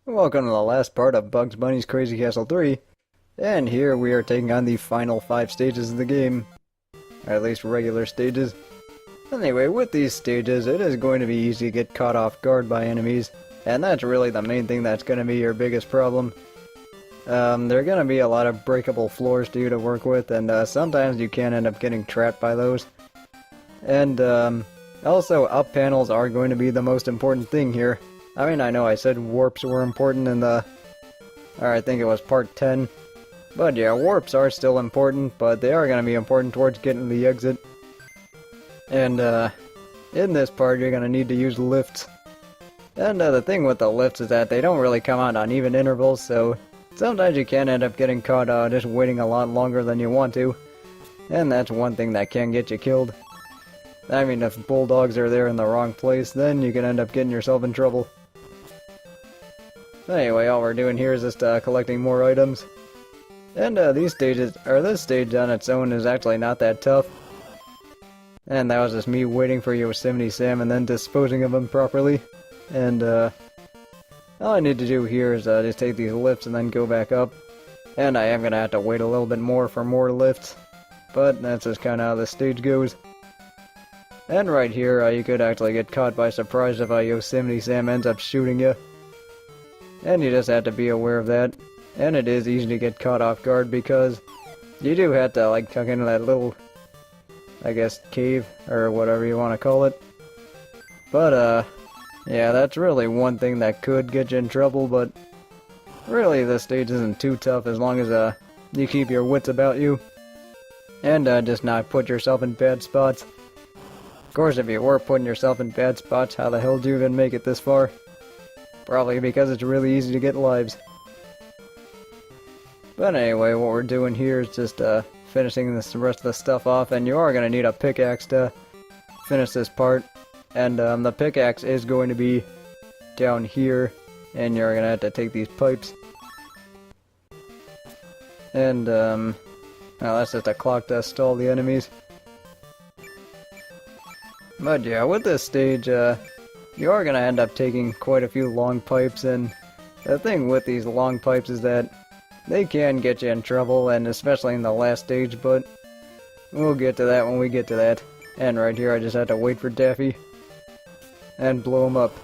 Welcome to the last part of Bugs Bunny's Crazy Castle 3, and here we are taking on the final 5 stages of the game, or at least regular stages. Anyway, with these stages, it is going to be easy to get caught off guard by enemies, and that's really the main thing that's going to be your biggest problem. There are going to be a lot of breakable floors to you to work with, and sometimes you can end up getting trapped by those. And also, up panels are going to be the most important thing here. I mean, I know I said warps were important in the, or I think it was part 10, but yeah, warps are still important, but they are going to be important towards getting to the exit. And in this part, you're going to need to use lifts. And the thing with the lifts is that they don't really come out on even intervals, so sometimes you can end up getting caught just waiting a lot longer than you want to. And that's one thing that can get you killed. I mean, if bulldogs are there in the wrong place, then you can end up getting yourself in trouble. Anyway, all we're doing here is just collecting more items. And these stages, or this stage on its own is actually not that tough. And that was just me waiting for Yosemite Sam and then disposing of him properly. And all I need to do here is just take these lifts and then go back up. And I am going to have to wait a little bit more for more lifts. But that's just kind of how this stage goes. And right here, you could actually get caught by surprise if Yosemite Sam ends up shooting you. And you just have to be aware of that. And it is easy to get caught off guard because you do have to like tuck into that little, I guess, cave or whatever you want to call it. But yeah, that's really one thing that could get you in trouble, but really this stage isn't too tough as long as you keep your wits about you and just not put yourself in bad spots. Of course, if you were putting yourself in bad spots, how the hell do you even make it this far? Probably because it's really easy to get lives. But anyway, what we're doing here is just finishing the rest of the stuff off, and you are going to need a pickaxe to finish this part. And the pickaxe is going to be down here, and you're going to have to take these pipes. And well, that's just a clock to stall the enemies. But yeah, with this stage, you are going to end up taking quite a few long pipes, and the thing with these long pipes is that they can get you in trouble, and especially in the last stage, but we'll get to that when we get to that. And right here I just have to wait for Daffy and blow him up.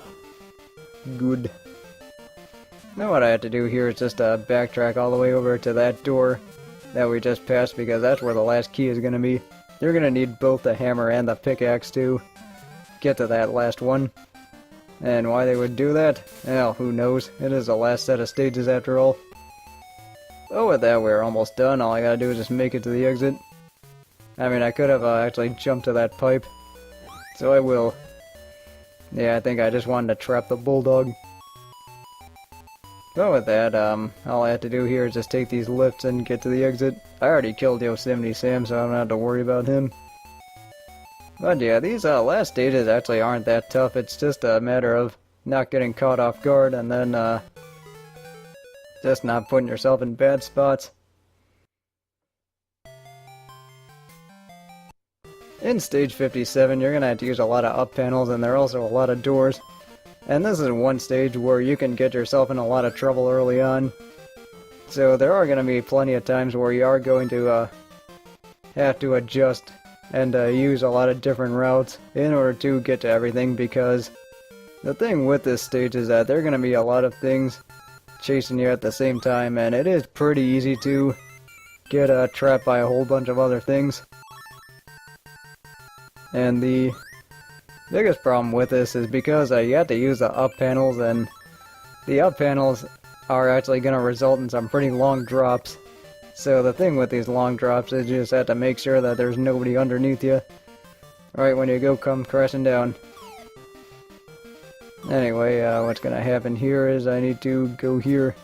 Good. Now what I have to do here is just backtrack all the way over to that door that we just passed, because that's where the last key is going to be. You're going to need both the hammer and the pickaxe to get to that last one. And why they would do that? Well, who knows. It is the last set of stages after all. But with that, we're almost done. All I gotta do is just make it to the exit. I mean, I could have actually jumped to that pipe. So I will. Yeah, I think I just wanted to trap the bulldog. But with that, all I have to do here is just take these lifts and get to the exit. I already killed Yosemite Sam, so I don't have to worry about him. But yeah, these last stages actually aren't that tough. It's just a matter of not getting caught off guard and then just not putting yourself in bad spots. In stage 57, you're going to have to use a lot of up panels, and there are also a lot of doors. And this is one stage where you can get yourself in a lot of trouble early on. So there are going to be plenty of times where you are going to have to adjust and use a lot of different routes in order to get to everything, because the thing with this stage is that there are going to be a lot of things chasing you at the same time, and it is pretty easy to get trapped by a whole bunch of other things. And the biggest problem with this is because you have to use the up panels, and the up panels are actually going to result in some pretty long drops. So the thing with these long drops is you just have to make sure that there's nobody underneath you right when you come crashing down. Anyway, what's gonna happen here is I need to go here.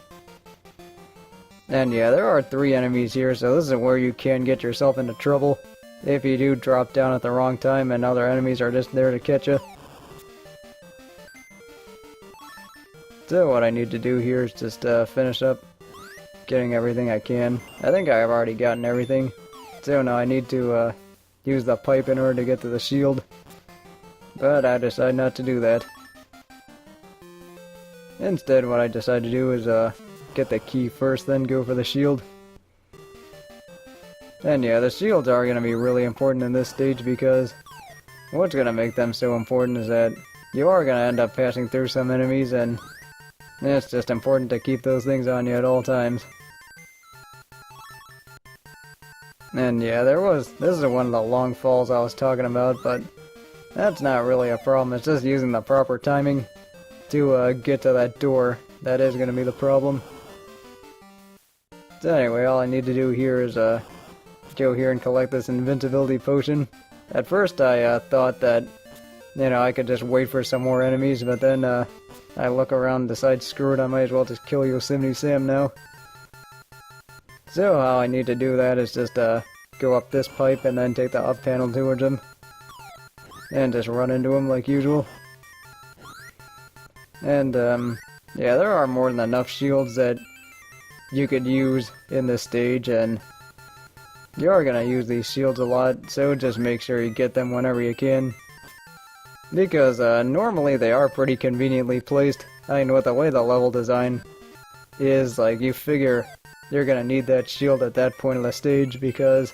And yeah, there are 3 enemies here, so this is where you can get yourself into trouble if you do drop down at the wrong time and other enemies are just there to catch you. So what I need to do here is just finish up getting everything I can. I think I've already gotten everything. So now I need to use the pipe in order to get to the shield. But I decided not to do that. Instead, what I decided to do is get the key first, then go for the shield. And yeah, the shields are going to be really important in this stage because what's going to make them so important is that you are going to end up passing through some enemies, and it's just important to keep those things on you at all times. And yeah, this is one of the long falls I was talking about, but that's not really a problem. It's just using the proper timing to get to that door. That is going to be the problem. So anyway, all I need to do here is go here and collect this invincibility potion. At first I thought that, I could just wait for some more enemies, but then I look around and decide, screw it, I might as well just kill Yosemite Sam now. So how I need to do that is just go up this pipe and then take the up panel towards him. And just run into him like usual. And yeah, there are more than enough shields that you could use in this stage, and you are going to use these shields a lot, so just make sure you get them whenever you can. Because normally they are pretty conveniently placed. I mean, with the way the level design is, like, you figure you're going to need that shield at that point of the stage because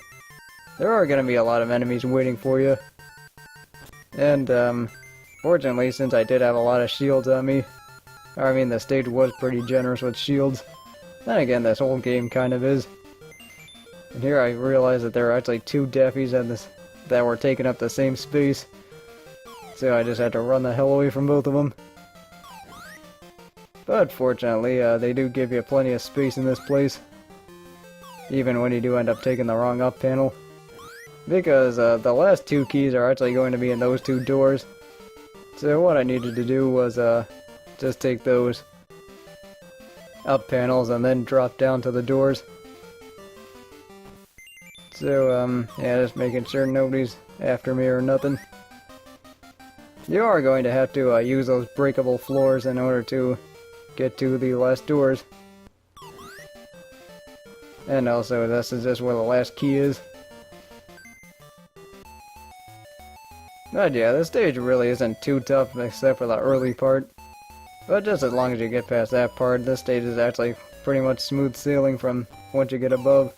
there are going to be a lot of enemies waiting for you. And fortunately, since I did have a lot of shields on me, or I mean the stage was pretty generous with shields. Then again, this whole game kind of is. And here I realized that there are actually two Daffies that were taking up the same space. So I just had to run the hell away from both of them. But fortunately, they do give you plenty of space in this place. Even when you do end up taking the wrong up panel. Because the last two keys are actually going to be in those two doors. So what I needed to do was just take those up panels and then drop down to the doors. So yeah, just making sure nobody's after me or nothing. You are going to have to use those breakable floors in order to get to the last doors. And also, this is just where the last key is. But yeah, this stage really isn't too tough except for the early part. But just as long as you get past that part, this stage is actually pretty much smooth sailing from once you get above.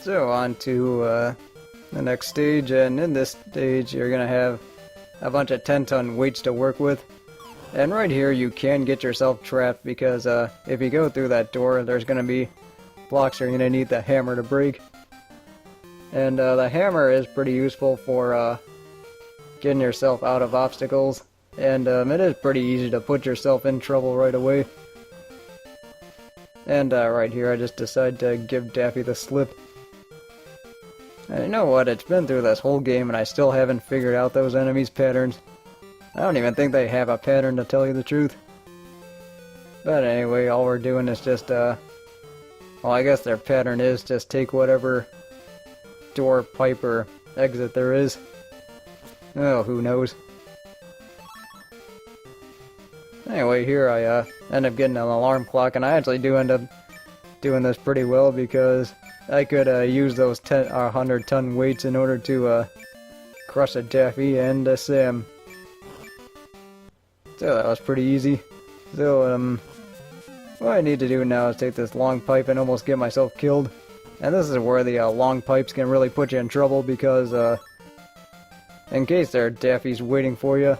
So on to the next stage, and in this stage you're going to have a bunch of 10-ton weights to work with. And right here you can get yourself trapped because if you go through that door there's going to be blocks you're going to need the hammer to break. And the hammer is pretty useful for getting yourself out of obstacles, and it is pretty easy to put yourself in trouble right away. And right here I just decided to give Daffy the slip. And you know what, it's been through this whole game and I still haven't figured out those enemies' patterns. I don't even think they have a pattern, to tell you the truth. But anyway, all we're doing is just, well, I guess their pattern is just take whatever door, pipe, or exit there is. Oh, who knows. Anyway, here I end up getting an alarm clock, and I actually do end up doing this pretty well because I could use those 100-ton weights in order to crush a Daffy and a Sam. So that was pretty easy. So what I need to do now is take this long pipe and almost get myself killed. And this is where the long pipes can really put you in trouble because in case there are Daffies waiting for you,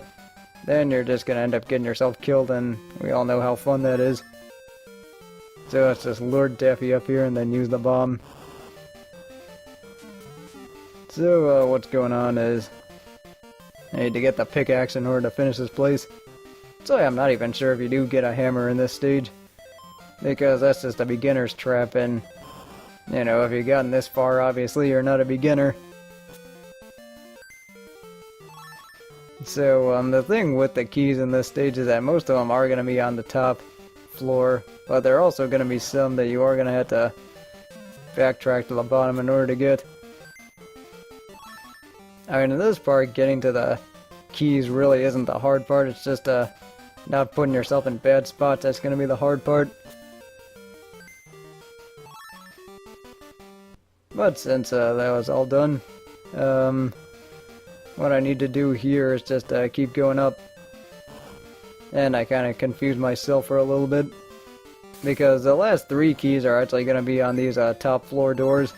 then you're just gonna end up getting yourself killed, and we all know how fun that is. So let's just lure Daffy up here and then use the bomb. So what's going on is I need to get the pickaxe in order to finish this place. So I'm not even sure if you do get a hammer in this stage, because that's just a beginner's trap, and you know, if you've gotten this far, obviously you're not a beginner. So the thing with the keys in this stage is that most of them are going to be on the top floor, but there are also going to be some that you are going to have to backtrack to the bottom in order to get. I mean, in this part, getting to the keys really isn't the hard part, it's just not putting yourself in bad spots that's going to be the hard part. But since that was all done, what I need to do here is just keep going up. And I kind of confused myself for a little bit, because the last 3 keys are actually going to be on these top floor doors.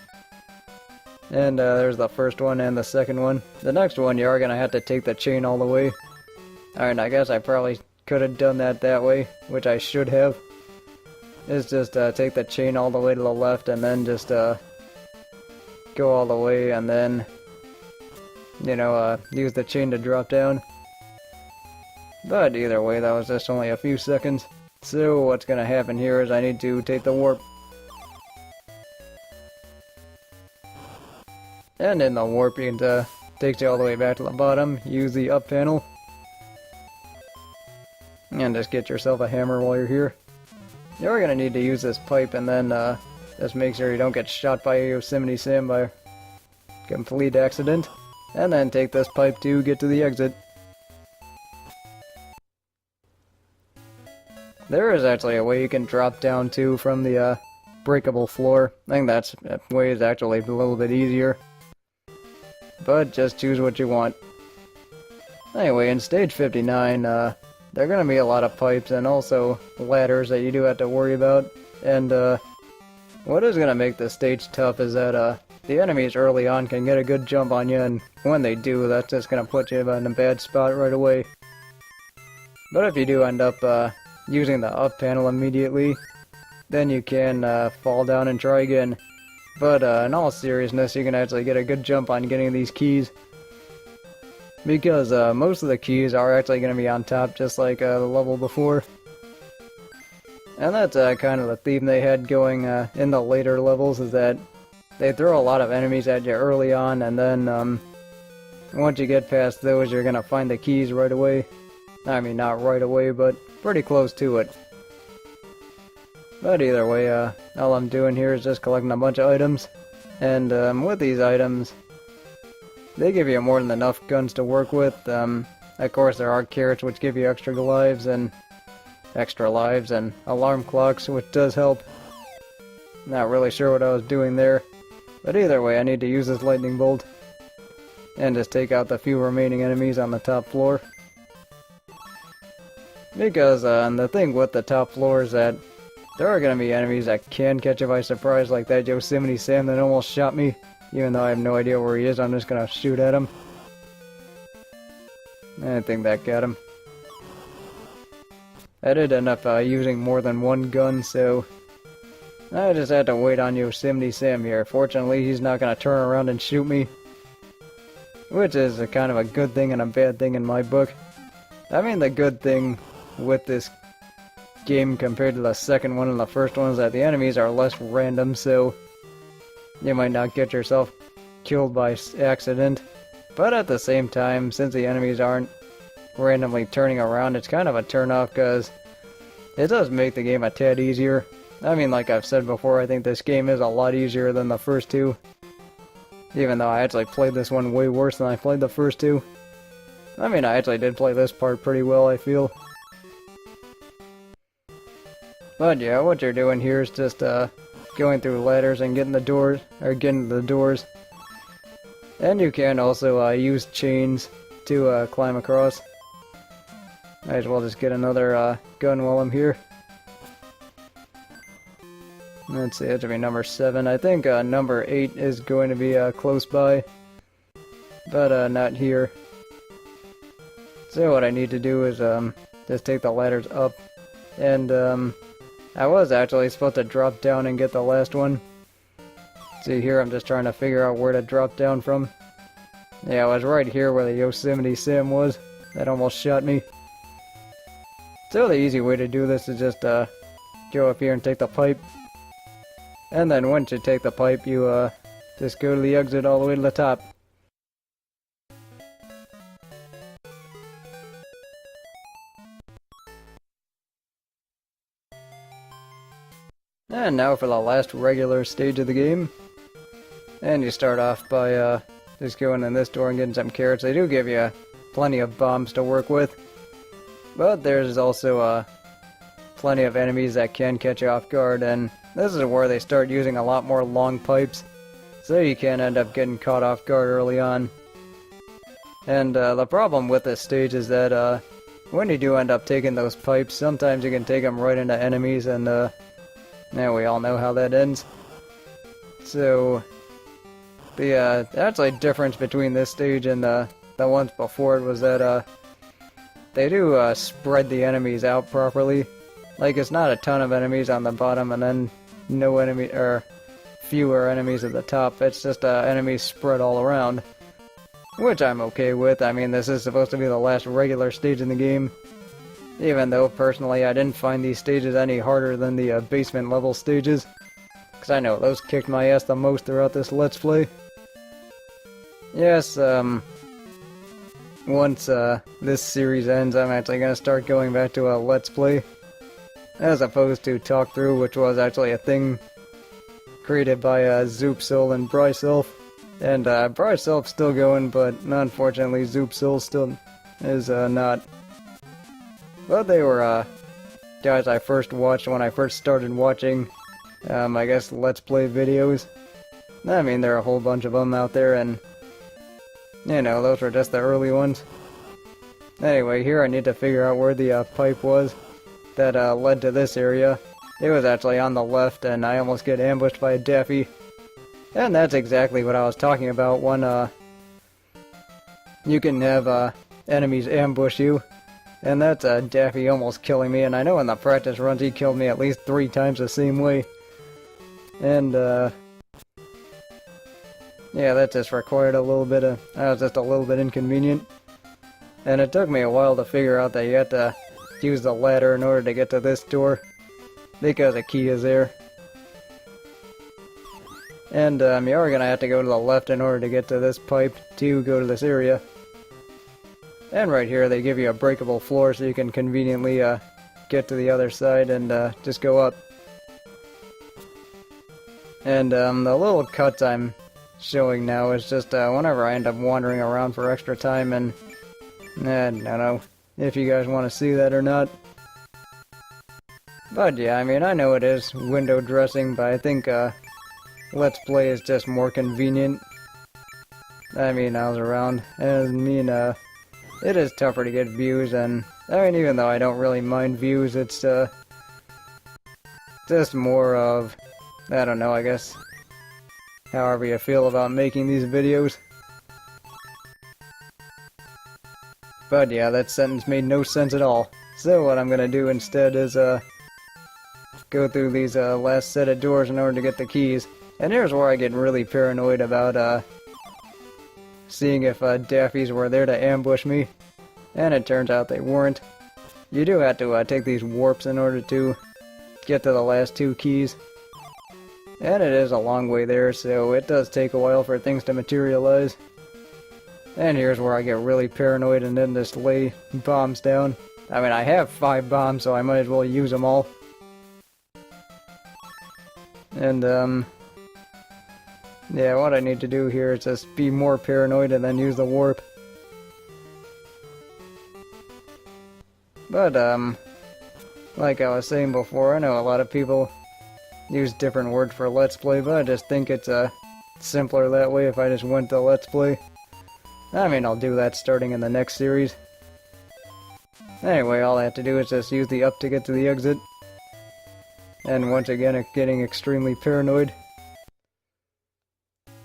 And there's the first one and the second one. The next one you are going to have to take the chain all the way. Alright, I guess I probably could have done that way, which I should have. Is just take the chain all the way to the left and then just go all the way and then, you know, use the chain to drop down. But either way, that was just only a few seconds. So what's going to happen here is I need to take the warp. And in the warp, it takes you all the way back to the bottom. Use the up panel. And just get yourself a hammer while you're here. You're going to need to use this pipe and then just make sure you don't get shot by Yosemite Sam by complete accident. And then take this pipe to get to the exit. There is actually a way you can drop down to from the breakable floor. I think that way is actually a little bit easier. But just choose what you want. Anyway, in stage 59, there are going to be a lot of pipes and also ladders that you do have to worry about. And what is going to make this stage tough is that the enemies early on can get a good jump on you, and when they do, that's just going to put you in a bad spot right away. But if you do end up using the up panel immediately, then you can fall down and try again. But in all seriousness, you can actually get a good jump on getting these keys. Because most of the keys are actually going to be on top, just like the level before. And that's kind of the theme they had going in the later levels, is that they throw a lot of enemies at you early on, and then once you get past those, you're going to find the keys right away. I mean, not right away, but pretty close to it. But either way, all I'm doing here is just collecting a bunch of items. And with these items, they give you more than enough guns to work with. Of course, there are carrots which give you extra lives and alarm clocks, which does help. Not really sure what I was doing there. But either way, I need to use this lightning bolt. And just take out the few remaining enemies on the top floor. Because the thing with the top floor is that there are going to be enemies that can catch you by surprise, like that Yosemite Sam that almost shot me. Even though I have no idea where he is, I'm just going to shoot at him. I think that got him. I did end up using more than one gun, so I just had to wait on Yosemite Sam here. Fortunately, he's not going to turn around and shoot me. Which is a kind of a good thing and a bad thing in my book. I mean, the good thing with this game compared to the second one and the first one is that the enemies are less random, so you might not get yourself killed by accident. But at the same time, since the enemies aren't randomly turning around, it's kind of a turn-off because it does make the game a tad easier. I mean, like I've said before, I think this game is a lot easier than the first two. Even though I actually played this one way worse than I played the first two. I mean, I actually did play this part pretty well, I feel. But yeah, what you're doing here is just going through ladders and getting the doors, And you can also use chains to climb across. Might as well just get another gun while I'm here. Let's see, that should be number 7. I think number 8 is going to be close by, but not here. So what I need to do is just take the ladders up, and I was actually supposed to drop down and get the last one. See here, I'm just trying to figure out where to drop down from. Yeah, I was right here where the Yosemite Sam was. That almost shot me. So the easy way to do this is just go up here and take the pipe. And then once you take the pipe, you just go to the exit all the way to the top. And now for the last regular stage of the game. And you start off by just going in this door and getting some carrots. They do give you plenty of bombs to work with. But there's also plenty of enemies that can catch you off guard, and this is where they start using a lot more long pipes. so you can't end up getting caught off guard early on. And the problem with this stage is that when you do end up taking those pipes, sometimes you can take them right into enemies, and now we all know how that ends. So the actually difference between this stage and the ones before it was that they do spread the enemies out properly. Like, it's not a ton of enemies on the bottom and then no enemy or fewer enemies at the top. It's just enemies spread all around, which I'm okay with. I mean, this is supposed to be the last regular stage in the game, even though personally I didn't find these stages any harder than the basement level stages, because I know those kicked my ass the most throughout this Let's Play. Yes, once this series ends, I'm actually going to start going back to a Let's Play, as opposed to Talkthrough, which was actually a thing created by Zoopsil and Bryself. And Bryself's still going, but unfortunately Zoopsil still is not. But they were guys I first watched when I first started watching, I guess, Let's Play videos. I mean, there are a whole bunch of them out there, and you know, those were just the early ones. Anyway, here I need to figure out where the pipe was that led to this area. It was actually on the left, and I almost get ambushed by a Daffy. And that's exactly what I was talking about when you can have enemies ambush you. And that's Daffy almost killing me, and I know in the practice runs he killed me at least 3 times the same way. And yeah, that just required a little bit of, that was just a little bit inconvenient. And it took me a while to figure out that you had to use the ladder in order to get to this door, because a key is there. And you are going to have to go to the left in order to get to this pipe to go to this area. And right here they give you a breakable floor so you can conveniently get to the other side and just go up. And the little cuts I'm showing now is just whenever I end up wandering around for extra time, and I don't know if you guys want to see that or not. But yeah, I mean, I know it is window dressing, but I think Let's Play is just more convenient. I mean, I was around, and I mean, it is tougher to get views, and I mean, even though I don't really mind views, it's just more of, I don't know, I guess, however you feel about making these videos. But yeah, that sentence made no sense at all. So what I'm gonna do instead is go through these last set of doors in order to get the keys. And here's where I get really paranoid about seeing if Daffies were there to ambush me. And it turns out they weren't. You do have to take these warps in order to get to the last 2 keys. And it is a long way there, so it does take a while for things to materialize. And here's where I get really paranoid and then just lay bombs down. I mean, I have 5 bombs, so I might as well use them all. And, yeah, what I need to do here is just be more paranoid and then use the warp. But, like I was saying before, I know a lot of people use different words for Let's Play, but I just think it's simpler that way if I just went to Let's Play. I mean, I'll do that starting in the next series. Anyway, all I have to do is just use the up to get to the exit. And once again, getting extremely paranoid.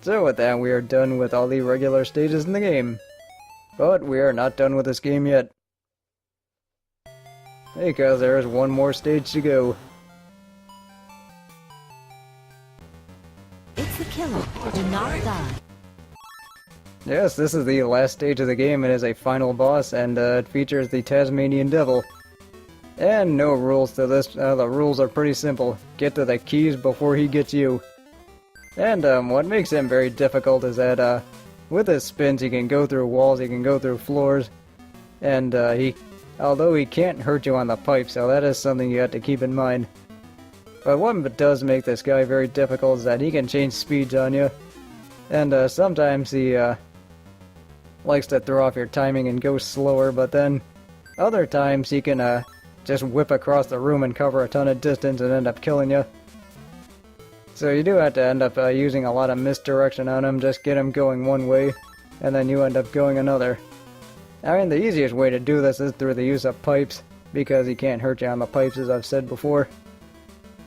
So with that, we are done with all the regular stages in the game. But we are not done with this game yet, because there is one more stage to go. It's the killer. Do not die. Yes, this is the last stage of the game. It is a final boss, and it features the Tasmanian Devil. And no rules to this. The rules are pretty simple. Get to the keys before he gets you. And what makes him very difficult is that with his spins he can go through walls, he can go through floors, and although he can't hurt you on the pipe, so that is something you have to keep in mind. But what does make this guy very difficult is that he can change speeds on you, and sometimes he likes to throw off your timing and go slower, but then other times he can just whip across the room and cover a ton of distance and end up killing you. So you do have to end up using a lot of misdirection on him, just get him going one way, and then you end up going another. I mean, the easiest way to do this is through the use of pipes, because he can't hurt you on the pipes, as I've said before.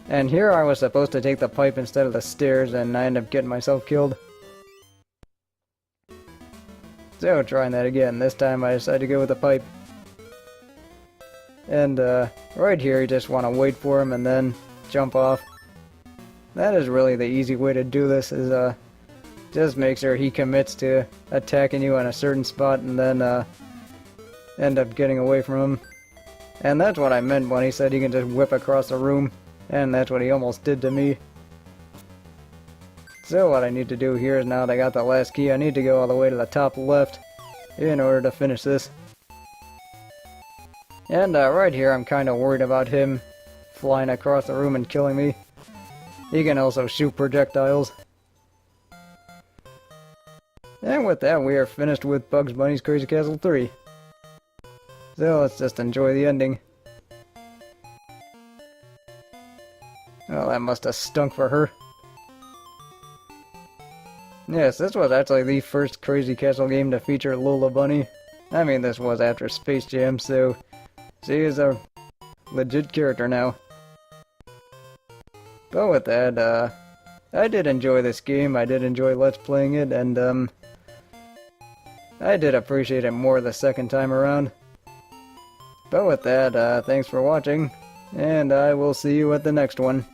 And here I was supposed to take the pipe instead of the stairs, and I ended up getting myself killed. So, trying that again. This time I decided to go with the pipe. And, right here you just want to wait for him and then jump off. That is really the easy way to do this, is, just make sure he commits to attacking you on a certain spot and then, end up getting away from him. And that's what I meant when he said he can just whip across the room, and that's what he almost did to me. So what I need to do here is, now that I got the last key, I need to go all the way to the top left in order to finish this. And right here I'm kind of worried about him flying across the room and killing me. He can also shoot projectiles. And with that, we are finished with Bugs Bunny's Crazy Castle 3. So let's just enjoy the ending. Well, that must have stunk for her. Yes, this was actually the first Crazy Castle game to feature Lola Bunny. I mean, this was after Space Jam, so she is a legit character now. But with that, I did enjoy this game. I did enjoy Let's Playing it, and I did appreciate it more the second time around. But with that, thanks for watching, and I will see you at the next one.